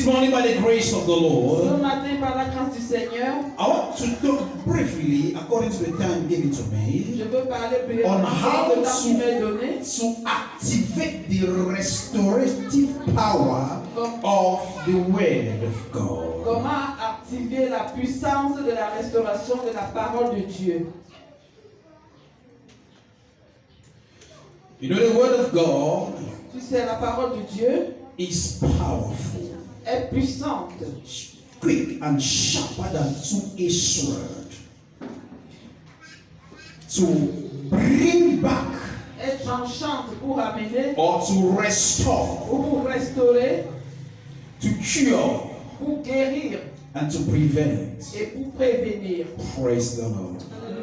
morning, by the grace of the Ce Lord, matin, par la grâce du Seigneur, I want to talk briefly, according to the time given to je me, veux parler on brièvement how de temps qui m'est donné. to activate the restorative power of the Word of God. Comment activer la puissance de la restauration de la parole de Dieu. You know, the Word of God Tu sais, la parole de Dieu is powerful, est puissante, quick and sharper than two-edged sword, to bring back est tranchante pour amener or to restore, ou pour restaurer, to cure, pour guérir and to prevent. et pour prévenir. Praise the Lord.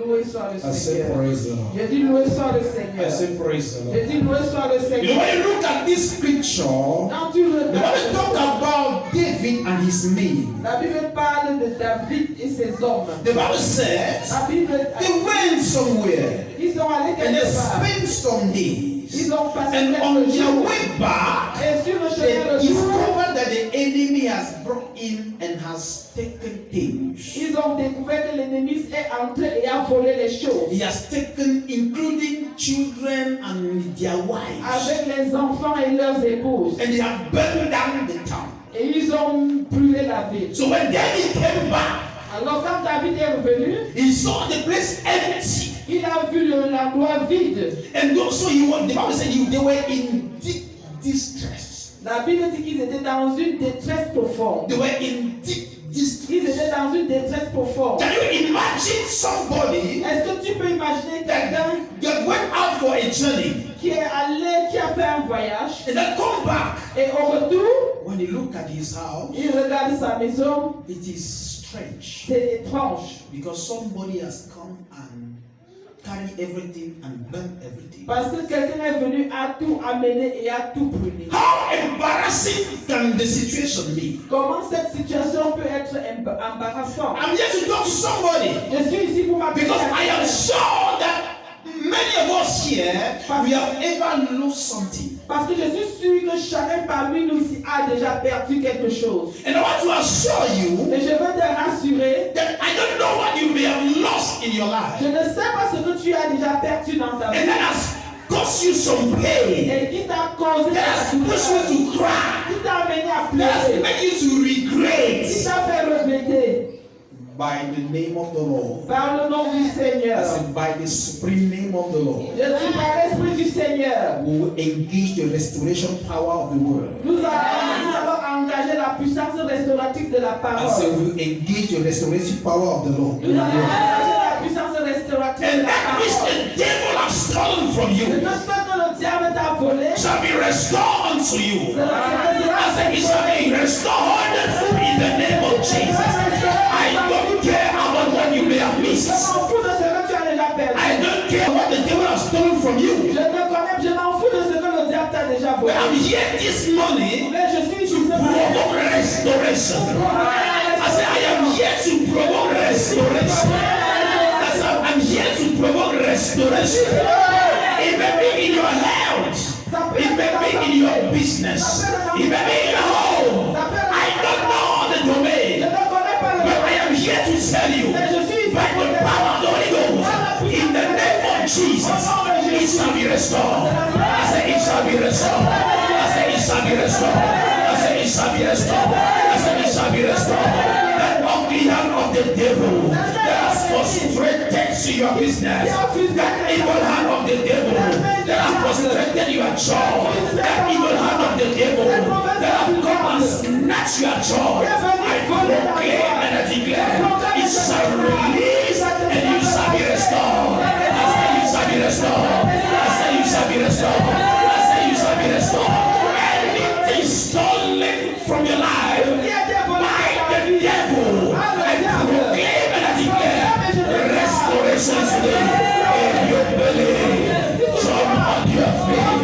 Loué soit le I say Seigneur. praise the Lord. J'ai dit loué soit le I Seigneur. say praise the J'ai Lord. dit loué soit le You know, Seigneur. when you look at this scripture, Quand tu the Bible regardes, talk about David and his men. la Bible parle de David et ses hommes. The Bible says La Bible, they went somewhere ils sont allés and they quelque part. spent some days. Ils ont passé And on quelques their jours. way back, Et sur le they chemin de jour, discovered that the enemy has brought in and has taken things. ils ont découvert que l'ennemi est entré et a volé les choses. He has taken, including children and their wives. Avec les enfants et leurs épouses. And they have burned down the town. Et ils ont brûlé la ville. So when David came back, Alors quand David est revenu, he saw the place empty. il a vu l'endroit vide. And also the Bible said they were in deep distress. La Bible dit qu'ils étaient dans une détresse profonde. They were in deep distress. Ils étaient dans une détresse profonde. Can you imagine somebody Est-ce que tu peux imaginer quelqu'un that went out for a journey qui est allé, qui a fait un voyage, and then come back? et au retour, When you look at his house, il regarde sa maison, it is strange c'est étrange. because somebody has come and carried everything and burnt everything. Parce que quelqu'un est venu à tout amener et à tout brûler. How embarrassing can the situation be? Comment cette situation peut être embarrassante? I'm here to talk to somebody Je suis ici pour m'appeler. because I am sure that many of us here we have ever lost something. Parce que je suis sûr que chacun parmi nous ici a déjà perdu quelque chose. And I want to assure you Et je veux te rassurer, that I don't know what you may have lost in your life. je ne sais pas ce que tu as déjà perdu dans ta And vie. that has caused you some pain. Et qui t'a causé That has pushed you to cry. qui t'a amené à That has pleurer, made you to qui regret. t'a fait regretter. By the name of the Lord. Par le nom du Seigneur. I said by the supreme name of the Lord. Je dis par l'Esprit du Seigneur. We will engage the restoration power of the word. Nous allons engager la puissance restaurative de la I parole. said we will engage the restorative power of the Lord. Nous allons engager la puissance restaurative de And la that which parole. the devil has stolen from Et you tout ce que le diable t'a volé, shall be restored unto you. I said it shall be restored in the name of Jesus. I don't care about what you may have je missed. m'en fous de ce que tu as déjà perdu. I don't care what the devil has stolen from you. Je m'en fous de ce que le diable t'a déjà volé. But I'm here this morning Mais je suis ici to ce matin. provoke restoration. I said I am here to provoke restoration. I said I'm here to provoke restoration. It may be in your health. It may be in your business. It may be in your home. I don't know the Je domain. ne connais pas le But I am here to tell you, mais je suis ici by pour the te power of the Holy Ghost, in the name of Jesus, it shall be restored. I say it shall be restored. I say it shall be restored. I say it shall be restored. I say it shall be restored. That ugly hand of the devil that has frustrated your business, that evil hand of the devil that has frustrated your job, that evil hand of the devil that has come and snatched your job, I proclaim and I declare it shall release and you shall be restored. I say you shall be restored. I say you shall be restored. I say you shall be restored. Anything stolen from your life by the devil, I proclaim and I declare restoration today. If you believe, jump on your feet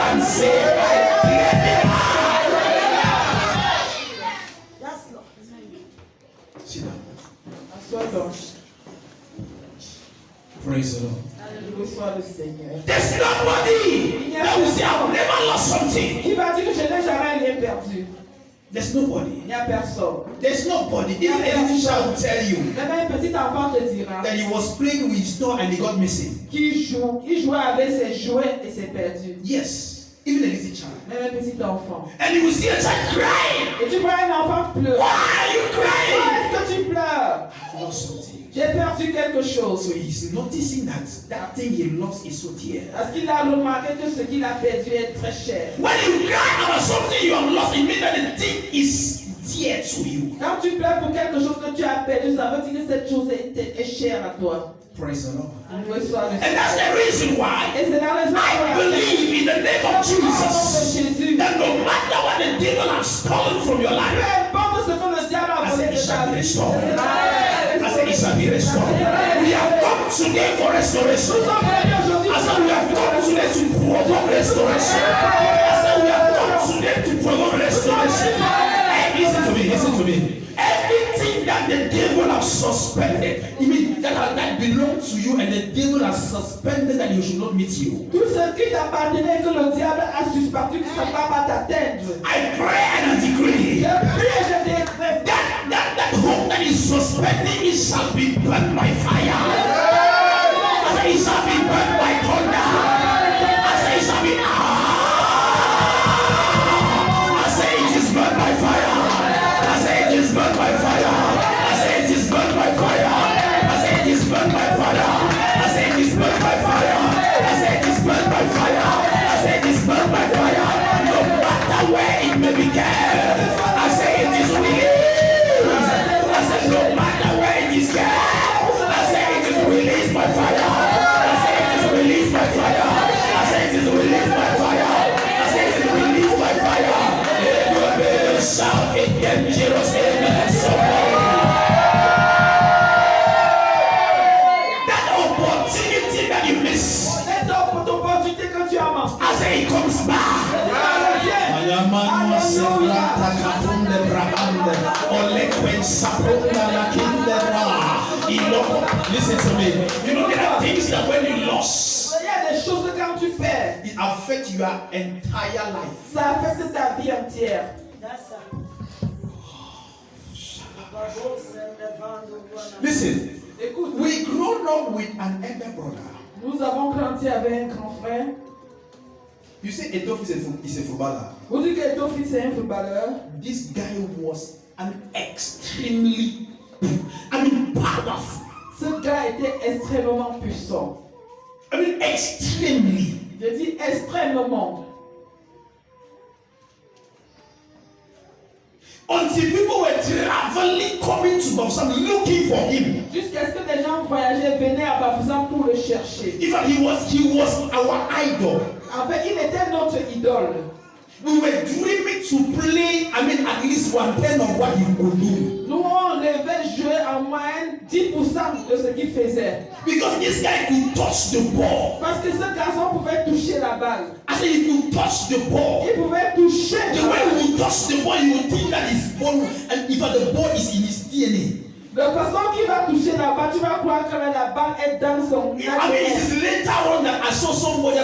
and say, I claim it. Sit down. Assois donc. Praise the Lord. Loué soit le Seigneur. There's nobody that will say, I've never lost something. Qui va dire que je n'ai jamais rien perdu? There's nobody. Il n'y a personne. There's nobody. Even a little child will tell you Même un petit enfant te dira that he was playing with his toy and he got missing. qu'il jouait avec ses jouets et s'est perdu. Yes, even a little child. Même un petit enfant. And you will see a child crying. Et tu vois un enfant pleurer. Why are you Pourquoi crying? est-ce que tu pleures? I've lost something. J'ai perdu quelque chose. So he's noticing that thing he lost is so dear. Parce qu'il a remarqué que ce qu'il a perdu est très cher. When you cry about something you have lost, it means that the thing is dear to you. Quand tu pleures pour quelque chose que tu as perdu, ça veut dire que cette chose est chère à toi. Praise the Lord. Reçois le And that's the reason why Et c'est la raison pour I laquelle, believe in the name of au nom de Jesus Jésus, that no matter what the devil has stolen from your peu life, importe ce que le diable a volé de ta vie, I said it shall be restored. We have come today for restoration. nous sommes venus aujourd'hui I said we have come today to provoke restoration. I said we have come today to provoke restoration. Hey, listen to me, listen to me. Everything that the devil has suspended, you mean that belongs to you and the devil has suspended that you should not meet you. tout ce qui t'appartenait que le diable a suspendu que ça ne va pas t'atteindre. I pray and I decree Je prie et je décrète that hope that is suspending it shall be burned by fire. I say it shall be burned by thunder. I say it shall be I say it is burned by fire. I say it is burned by fire. I say it is burned by fire. I say it is burned by fire. I say it is burned by fire. I say it is burned by fire. I say it is burned by fire. No matter where it may be kept, I say it is released. I say no matter where it is kept, I say it is released by fire. I say it is released by fire. I say it is released by fire. I say it is released by fire. Shout a dangerous amen. That opportunity that you miss, cette opportunité que tu as manquée. I say it comes back. Listen to me. You know there are things that when you lost, Il y a des choses que quand tu perds, it affects your entire life. ça affecte ta vie entière. Listen, Écoute, we grown up with an elder brother. nous avons grandi avec un grand frère. You say Etofis is a footballer. Vous dites que Etofis est un footballeur. This guy was extremely, powerful. Ce gars était extrêmement puissant. Extremely. Je dis extrêmement. Until people were traveling, coming to Bafoussam, looking for him. Jusqu'à ce que des gens voyageaient, venaient à Bafoussam pour le chercher. In fact, he was our idol. En fait, il était notre idole. We were dreaming to play, at least 1/10 of what he could do. Nous, on rêvait jouer en moyenne 10% de ce qu'il faisait. Because this guy could touch the ball. Parce que ce garçon pouvait toucher la balle. I said he could touch the ball. Il pouvait toucher The la way balle. he would touch the ball, you would think that his ball, and if the ball is in his DNA. De façon qu'il va toucher la balle, tu vas croire que la balle est dans son It ADN. is later on that I saw somebody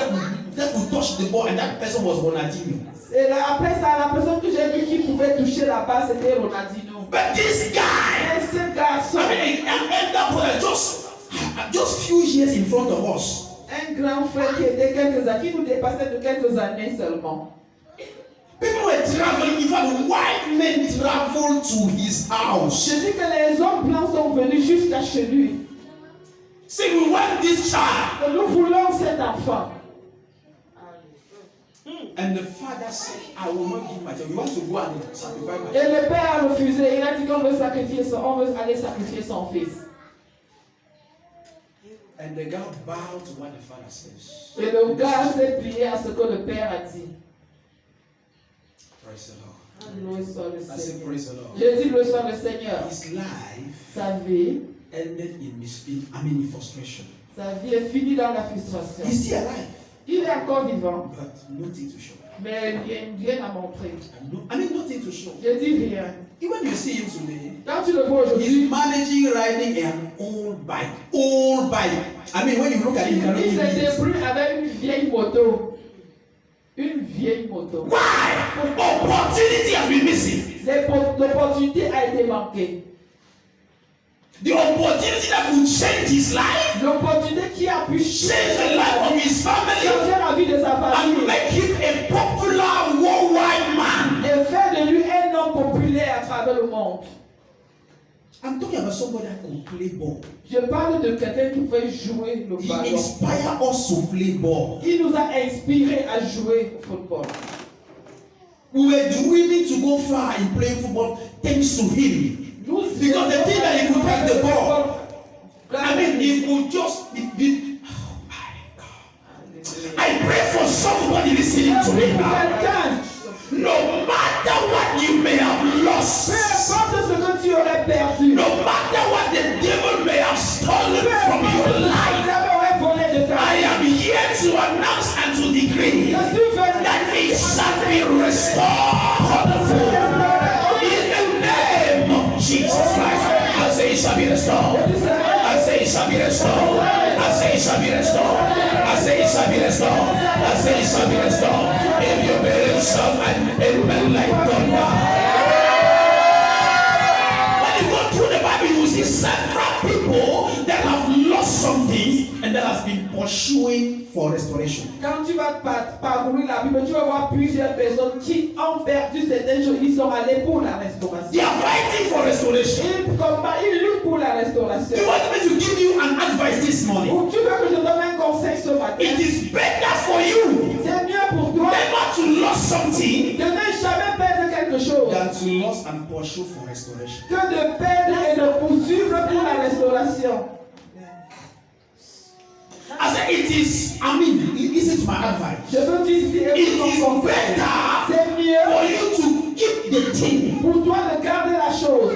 that could touch the ball, and that person was Ronaldinho. Et là, après ça, la personne que j'ai vue qui pouvait toucher la balle, c'était Ronaldinho. But this guy, Et ce garçon, an elder brother, just few years in front of us. un grand frère qui était quelques années, qui nous dépassait de quelques années seulement. People were traveling. In fact, white men traveled to his house. Je dis que les hommes blancs sont venus jusqu'à chez lui. Say, we want this child. Et nous voulons cet enfant. And the father said, I will not give my child. You want to go and sacrifice my Et child. le père a refusé. Il a dit qu'on veut aller sacrifier son fils. And the girl bowed to what the father says. Et le gars s'est plié à ce que le père a dit. Praise the Lord. Loué soit le I said, Seigneur. praise the Lord. Je dis loué soit le Seigneur. His life Sa vie, ended in frustration. sa vie est finie dans la frustration. He's still alive, Il est encore vivant, but nothing to show. mais rien à montrer. Nothing to show. Je dis rien. Even you see him today, Quand tu le vois he's aujourd'hui, managing riding an old bike. Old bike. When you look at him, you cannot il even se believe it. débrouille avec une vieille moto. Une vieille moto. Why? Opportunity has been missing. L'opportunité a été manquée. The opportunity that could change his life, L'opportunité qui a pu change the life of his family, changer la vie de sa and famille make him a popular worldwide man. et faire de lui un homme populaire à travers le monde. I'm talking about somebody that could play ball. Je parle de quelqu'un qui peut jouer le He ballon. inspired us to play ball. Il nous a inspirés à jouer au football. We were dreaming to go far in playing football thanks to him. Because the thing that he could take the ball, I mean, he could just oh my God. I pray for somebody listening to me now. No matter what you may have lost, Peu importe ce que tu aurais perdu, no matter what the devil may have stolen from your life, I am here to announce and to decree that it shall be restored in the name of Jesus Christ. I say it shall be restored. I say it shall be restored. I say it shall be restored. I say it shall be restored. I say it shall be restored. If you believe some and amen like thunder. When you go through the Bible, you see several people that have lost something and that has been pursuing for restoration. Quand tu vas parcourir la Bible, tu vas voir plusieurs personnes qui ont perdu certaines choses. Ils sont allés pour la restauration. They are fighting for restoration. Ils combattent, ils luttent pour la restauration. You want me to give you an advice this morning? Ou tu veux que je donne un conseil ce matin? It is better for you C'est mieux pour toi never to lose something de ne jamais perdre quelque chose than to lose and pursue for restoration. que de perdre et de poursuivre pour la restauration. I said it is, listen to my advice. Je veux dire ici, It écoute is mon conseil. better C'est mieux for you to keep the thing, pour toi de garder la chose,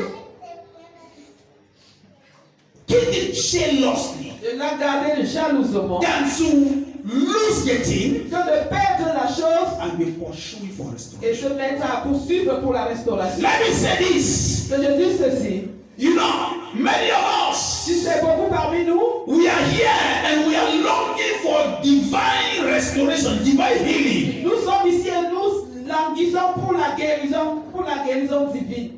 keep it jealously, de la garder jalousement, than to lose the thing que de perdre la chose and be pursuing for et restoration. se mettre à poursuivre pour la restauration. Let me say this. Que je dis ceci, You know, many of us, tu sais beaucoup parmi nous, we are here and we are longing for divine restoration, divine healing. nous sommes ici et nous languissons pour la guérison divine.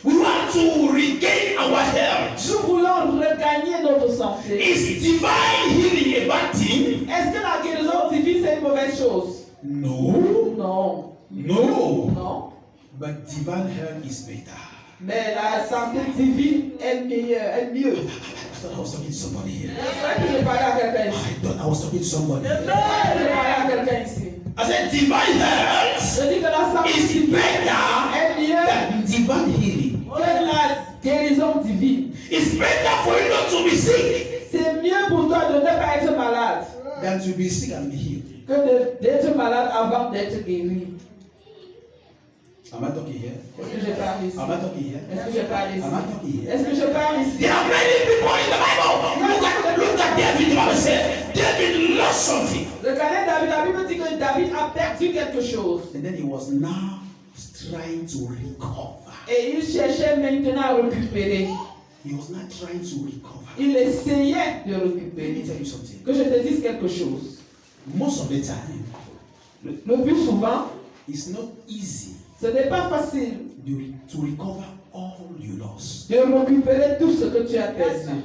We want to regain our health. Nous voulons regagner notre santé. Is divine healing a bad thing? Est-ce que la guérison divine c'est une mauvaise chose? No. Non. No. Non. But divine health is better. Mais la santé divine est meilleure, est mieux. I thought I was talking to somebody here. Je parlais à quelqu'un ici. I thought I was talking to somebody here. Je parlais à quelqu'un ici. I said divine health Je dis que la santé is divine better est mieux than divine healing. que la guérison divine. It's better for you not to be sick C'est mieux pour toi de ne pas être malade than to be sick and be healed. que d'être malade avant d'être guéri. Am I talking here? Est-ce que je parle ici? Am I talking here? Est-ce que je parle ici? Am I talking here? Est-ce que je parle ici? There are many people in the Bible. Look at David. The Bible said David lost something. Regardez David, la Bible dit que David a perdu quelque chose. And then he was now trying to recover. Et il cherchait maintenant à récupérer. He was not trying to recover. Il essayait de Let me récupérer. tell you something. Que je te dise quelque chose. Most of the time, Le plus souvent, it's not easy ce n'est pas facile to recover all you lost. de récupérer tout ce que tu as perdu.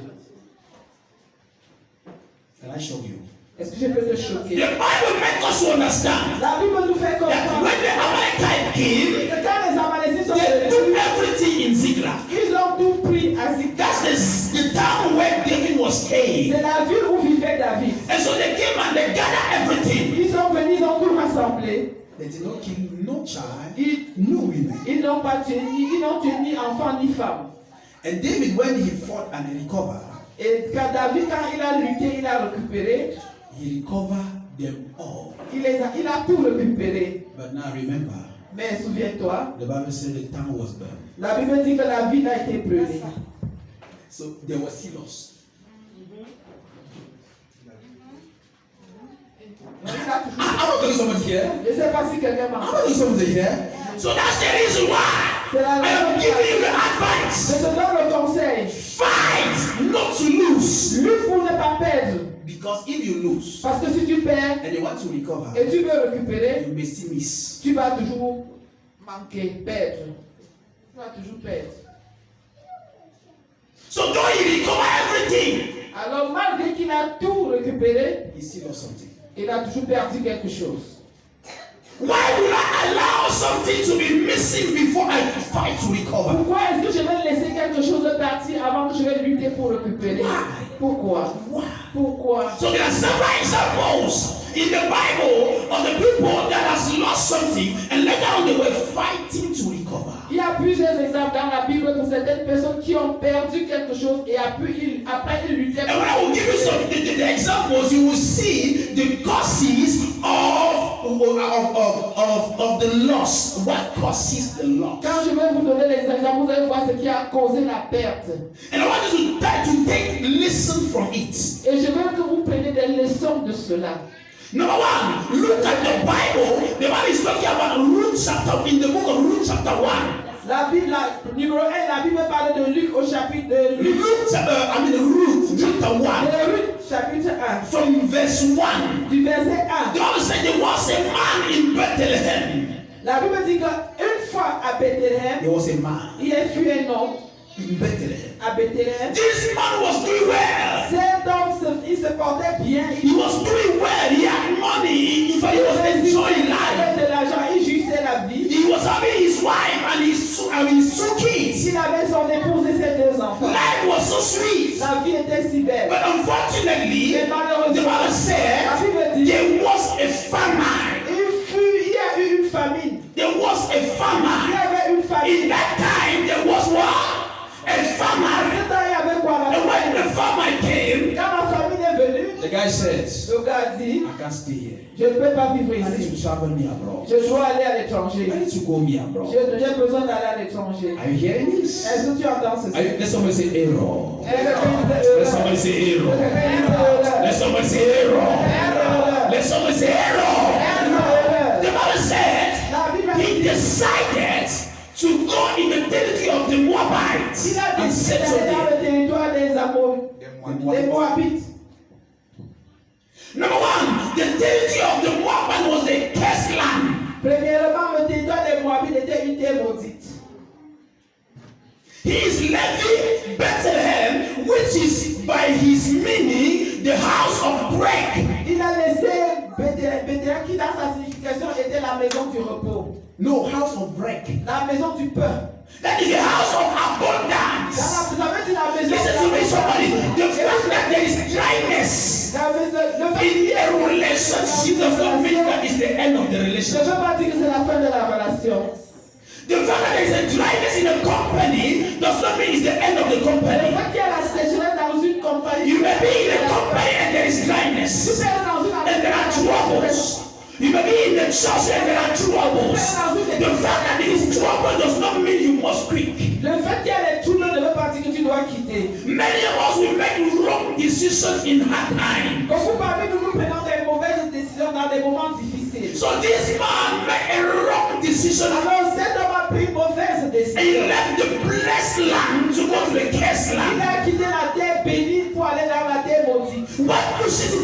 Can I show you? Est-ce que je peux te The choquer? Bible makes us understand La Bible nous fait that comprendre when the Amalekite came, que quand les Amalécites sont they took venus, everything in Ziklag. ils ont tout pris à Ziklag. That's the town where David was staying. C'est la ville où vivait David. And so they came and they gathered everything. Ils sont venus, ils ont tout rassemblé. They did not kill no child, Ils no women. n'ont pas tué ils n'ont tué ni enfant ni femme. And David, when he fought and recovered, Et quand David, quand il a lutté, il a récupéré. he recovered them all. Il a tout récupéré. But now remember, Mais souviens-toi, the Bible said the town was burned. la Bible dit que la ville a été brûlée. So they were still lost. I want to somebody here. Je ne sais pas si quelqu'un I m'a want to somebody here. So that's the reason why C'est la I am raison giving you the Je advice. te donne le conseil. Fight not to lose. Lutte pour ne pas perdre. Because if you lose Parce que si tu perds and you want to recover, et tu veux récupérer, you may still miss. tu vas toujours manquer, perdre. Tu vas toujours perdre. So though he recovered everything, Alors malgré qu'il a tout récupéré, he still lost something. il a toujours perdu quelque chose. Why would I allow something to be missing before I fight to recover? Pourquoi est-ce que je vais laisser quelque chose de partir avant que je vais lutter pour récupérer? Why? Pourquoi? Why? Pourquoi? So there are several examples in the Bible of the people that has lost something and later on they were fighting to recover. Il y a plusieurs exemples dans la Bible pour certaines personnes qui ont perdu quelque chose et après ils luttaient. And when I will give you some the examples, you will see the causes of the loss. What causes the loss? Quand je vais vous donner les exemples, vous allez voir ce qui a causé la perte. And I want you to try to take lesson from it. Et je veux que vous preniez des leçons de cela. Number one, look at the Bible. The Bible is talking about Ruth chapter in the book of Ruth chapter 1. Numéro 1, la Bible parle de Luc au chapitre de Luc. Ruth chapter 1. De Luc chapitre 1. From verse 1. Du verset 1. The Bible said there was a man in Bethlehem. La Bible dit qu'une fois à Bethléem, There was a man il a fui un homme in Bethlehem. à Bethléem. This man was doing well. Cet homme, il se portait bien. He was doing well. He had money. In fact, he was enjoying Il life. avait de l'argent, il jouissait la vie. He was having his wife and his two kids. Il avait son épouse et ses deux enfants. Life was so sweet. La vie était si belle. But unfortunately, Mais the malheureusement, Bible said la Bible dit there was a famine. il y a eu une famine. There was a Il y famine. avait une famine. In that time, there was what? A En famine. ce temps, il y avait quoi la And when famine? the famine came, Quand la famine est venue, the guy says, le gars dit, I can't stay here. je ne peux pas vivre I need ici. to travel me abroad. Je dois aller à l'étranger. I need to go me abroad. J'ai besoin d'aller à l'étranger. Are you hearing this? Est-ce que tu entends ceci? Let somebody say error. Let Let somebody say error. Let somebody say error. Let somebody say error. The Bible said he decided to go in the territory of the Moabites Il a and décidé settle d'aller dans there. le territoire des Moabites. Number one, the territory of the Moabites was the cursed land. Premièrement, le territoire des Moabites était une terre maudite. He is leaving Bethlehem, which is by his meaning the house of bread. Il a laissé Bethléem qui dans sa signification était la maison du repos. No, house of bread. La maison du pain. That is the house of abundance. Vous avez dit la maison Listen to me, somebody. The fact that there is dryness in a relationship does not mean that it's the end of the Je ne relationship. veux pas dire que c'est la fin de la relation. The fact that there is a dryness in a company does not mean it's the end of the Le company. fait qu'il y a la sécheresse dans une compagnie. You may be in a company and there is dryness and there are troubles. You may be in the church and there are troubles. The fact that there is trouble does not mean you must quit. Le fait qu'il y a les troubles ne veut pas dire que tu dois quitter. Many of us will make wrong decisions in hard times. Beaucoup parmi nous prenons des mauvaises décisions dans des moments difficiles. So this man made a wrong decision. Alors cet homme a pris une mauvaise He décision. left the blessed land to go to the cursed Il land. a quitté la terre bénie pour aller dans la terre maudite. What pushes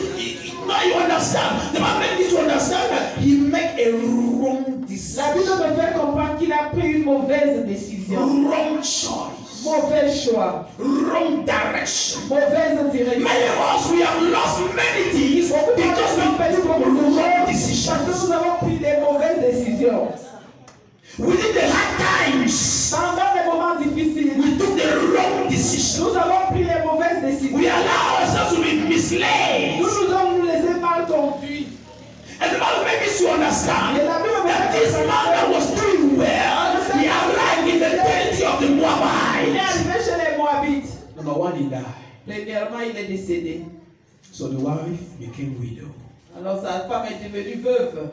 now you understand? The man made me to understand that he made a wrong La decision. Bible me fait comprendre qu'il a pris une mauvaise décision. Wrong choice. Mauvais choix. Wrong direction. Mauvaise direction. Many of us we have lost many things because we took wrong Parce que decisions. nous avons pris des mauvaises décisions. Within the hard times, Pendant les moments difficiles, we took the wrong decision. nous avons pris les mauvaises décisions. We allow ourselves to be misled. Nous nous avons laissé mal conduits. And the Bible made me to understand that this man that was doing well, he arrived in the territory of the Il est Moabites. arrivé chez les Moabites. Number one, he died. Premièrement, il est décédé. So the wife became widow. Alors sa femme est devenue veuve.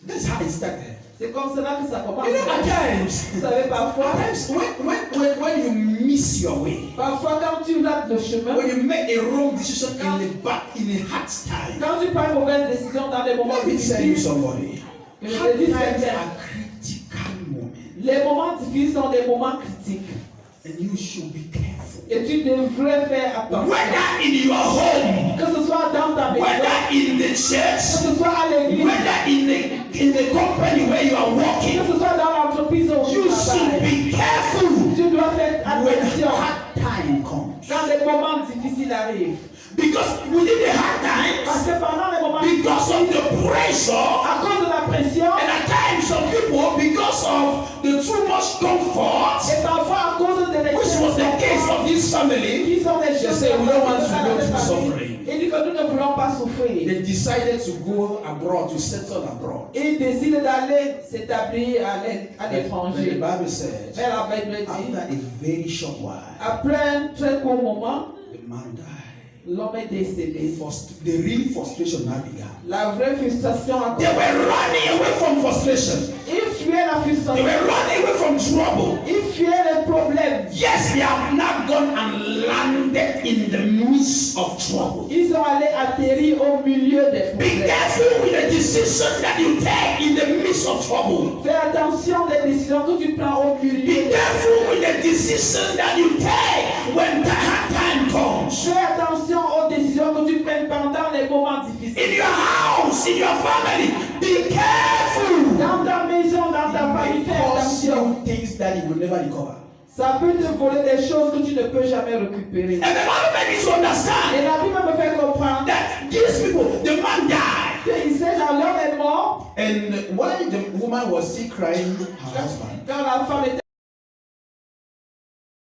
That's how it started. C'est comme cela que ça commence. You know, at times, Vous savez, parfois when you miss your way, quand tu rates le chemin, when you make a wrong decision in a hard time, quand tu prends une mauvaise décision dans des moments let me tell you difficiles, somebody. je te Hard dis times sincèrement, are critical moments, les moments difficiles sont des moments critiques. and you should be careful. Et tu devrais faire attention. Whether in your home, Que ce soit dans ta maison, whether in the que church, ce soit à l'église, whether in the in the company where you are Que working, ce soit dans l'entreprise où tu you should travailles, be careful tu dois faire when attention hard time comes. quand les moments difficiles arrivent. Because within the hard Parce times, que pendant les moments because of difficiles, the pressure, à cause de la pression, and at times some people, because of the too much comfort, et parfois à cause de which was the case of this family, qui sont des choses say, "We don't want to dans go cette through famille. suffering." Il dit que nous ne voulons pas souffrir. They decided to go abroad, to settle abroad. Il décide d'aller s'établir à But the l'étranger. Bible said, Mais la Bible after dit, a very short while, après un très court moment, the man died. l'homme est décédé. The real frustration now began. La vraie frustration a They were running away from frustration. Il fuit la They frustration. were running away from trouble. Il fuit les problèmes. Yes, they have not gone and landed in the midst of trouble. Ils sont allés atterrir au milieu des Be problèmes. careful with the decision that you take in the midst of trouble. Fais attention des décisions que tu prends au milieu Be des careful with the decision that you take when the hard time comes. Fais attention aux décisions que tu prends pendant les moments difficiles. In your house, in your family, be careful. Dans ta maison, dans ta famille, fais attention. Things that you will never recover. Ça peut te voler des choses que tu ne peux jamais récupérer. And the Bible made me to understand Et la Bible me fait comprendre that these people, the man died. qu'il sait l'homme est mort And while the woman was still crying, her husband, quand la femme était